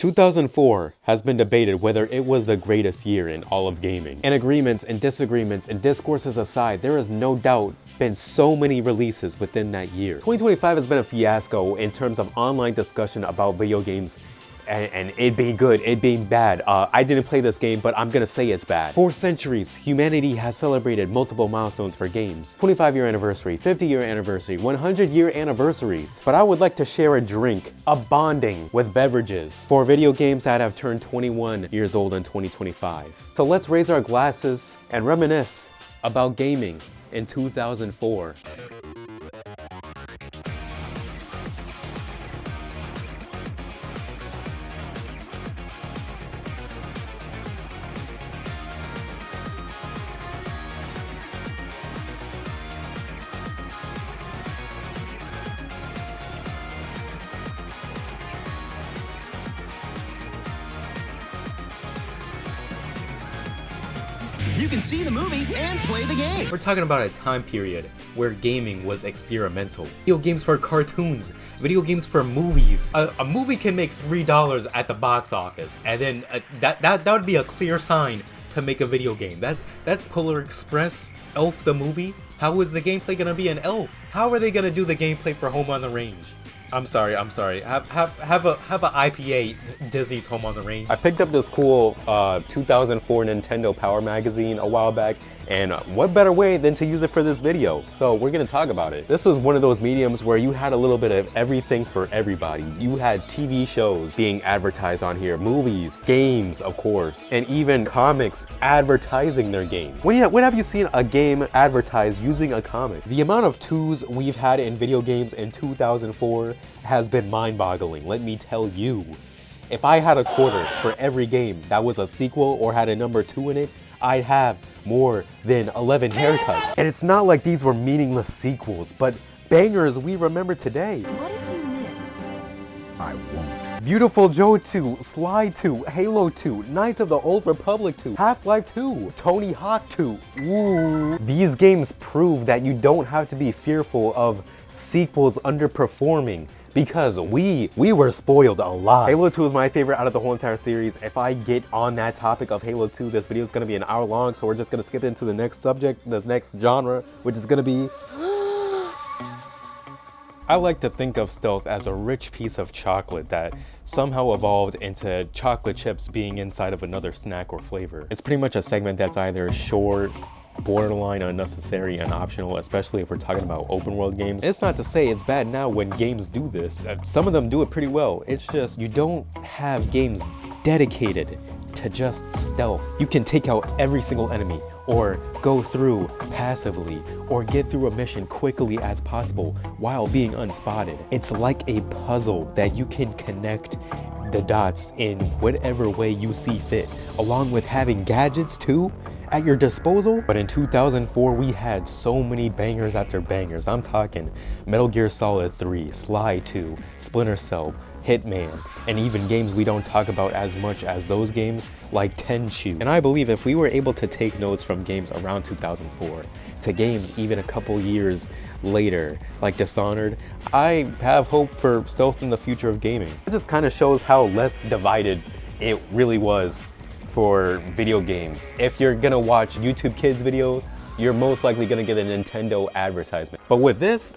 2004 has been debated whether it was the greatest year in all of gaming. And agreements and disagreements and discourses aside, there is no doubt been so many releases within that year. 2025 has been a fiasco in terms of online discussion about video games and it being good, it being bad. I didn't play this game, but I'm gonna say it's bad. For centuries, humanity has celebrated multiple milestones for games. 25-year anniversary, 50-year anniversary, 100-year anniversaries. But I would like to share a drink, a bonding with beverages for video games that have turned 21 years old in 2025. So let's raise our glasses and reminisce about gaming in 2004. You can see the movie and play the game. We're talking about a time period where gaming was experimental. Video games for cartoons, video games for movies. A movie can make $3 at the box office, and then that would be a clear sign to make a video game. That's Polar Express, Elf the movie. How is the gameplay gonna be an Elf? How are they gonna do the gameplay for Home on the Range? I'm sorry. Have a IPA Disney's Home on the Range. I picked up this cool 2004 Nintendo Power magazine a while back, and what better way than to use it for this video? So we're gonna talk about it. This is one of those mediums where you had a little bit of everything for everybody. You had TV shows being advertised on here, movies, games, of course, and even comics advertising their games. When have you seen a game advertised using a comic? The amount of twos we've had in video games in 2004 has been mind-boggling, let me tell you. If I had a quarter for every game that was a sequel or had a number 2 in it, I'd have more than 11 haircuts. And it's not like these were meaningless sequels, but bangers we remember today. What if you miss? I won't. Beautiful Joe 2, Sly 2, Halo 2, Knights of the Old Republic 2, Half-Life 2, Tony Hawk 2, woo. These games prove that you don't have to be fearful of sequels underperforming, because we were spoiled a lot. Halo 2 is my favorite out of the whole entire series. If I get on that topic of Halo 2, this video is gonna be an hour long, so we're just gonna skip into the next subject, the next genre, which is gonna be... I like to think of stealth as a rich piece of chocolate that somehow evolved into chocolate chips being inside of another snack or flavor. It's pretty much a segment that's either short, borderline unnecessary and optional, especially if we're talking about open world games. It's not to say it's bad now when games do this. Some of them do it pretty well. It's just you don't have games dedicated to just stealth. You can take out every single enemy or go through passively or get through a mission quickly as possible while being unspotted. It's like a puzzle that you can connect the dots in whatever way you see fit, along with having gadgets too at your disposal. But in 2004, we had so many bangers after bangers. I'm talking Metal Gear Solid 3, Sly 2, Splinter Cell, Hitman, and even games we don't talk about as much as those games, like Tenchu. And I believe if we were able to take notes from games around 2004 to games even a couple years later, like Dishonored, I have hope for stealth in the future of gaming. It just kind of shows how less divided it really was for video games. If you're gonna watch YouTube Kids videos, you're most likely gonna get a Nintendo advertisement. But with this,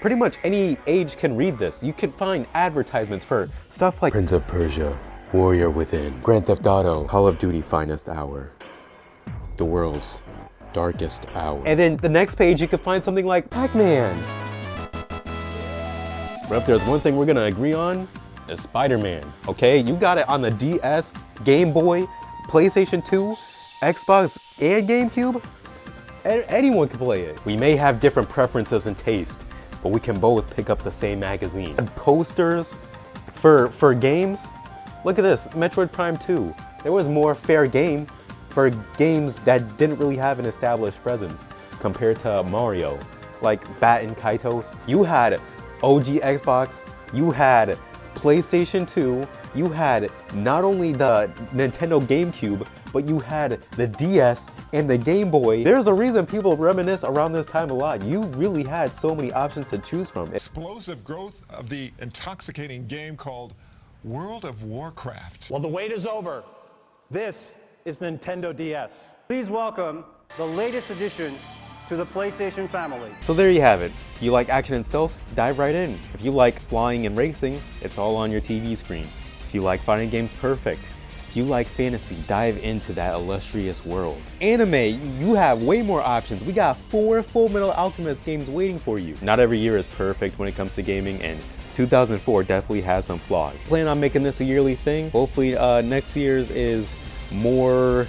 pretty much any age can read this. You can find advertisements for stuff like Prince of Persia, Warrior Within, Grand Theft Auto, Call of Duty Finest Hour, The World's Darkest Hour. And then the next page you can find something like Pac-Man. But if there's one thing we're gonna agree on, is Spider-Man. Okay, you got it on the DS, Game Boy, PlayStation 2, Xbox, and GameCube. Anyone can play it. We may have different preferences and taste, but we can both pick up the same magazine. And posters for games. Look at this, Metroid Prime 2. There was more fair game for games that didn't really have an established presence compared to Mario, like Bat and Kaitos. You had OG Xbox, you had PlayStation 2, you had not only the Nintendo GameCube, but you had the DS and the Game Boy. There's a reason people reminisce around this time a lot. You really had so many options to choose from. Explosive growth of the intoxicating game called World of Warcraft. Well, the wait is over. This is Nintendo DS. Please welcome the latest addition to the PlayStation family. So there you have it. If you like action and stealth, dive right in. If you like flying and racing, it's all on your TV screen. If you like fighting games, perfect. If you like fantasy, dive into that illustrious world. Anime, you have way more options. We got 4 Full Metal Alchemist games waiting for you. Not every year is perfect when it comes to gaming, and 2004 definitely has some flaws. Plan on making this a yearly thing. Hopefully next year's is more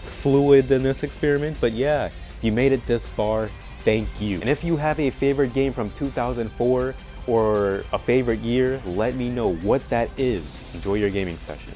fluid than this experiment, but yeah, if you made it this far, thank you. And if you have a favorite game from 2004 or a favorite year, let me know what that is. Enjoy your gaming session.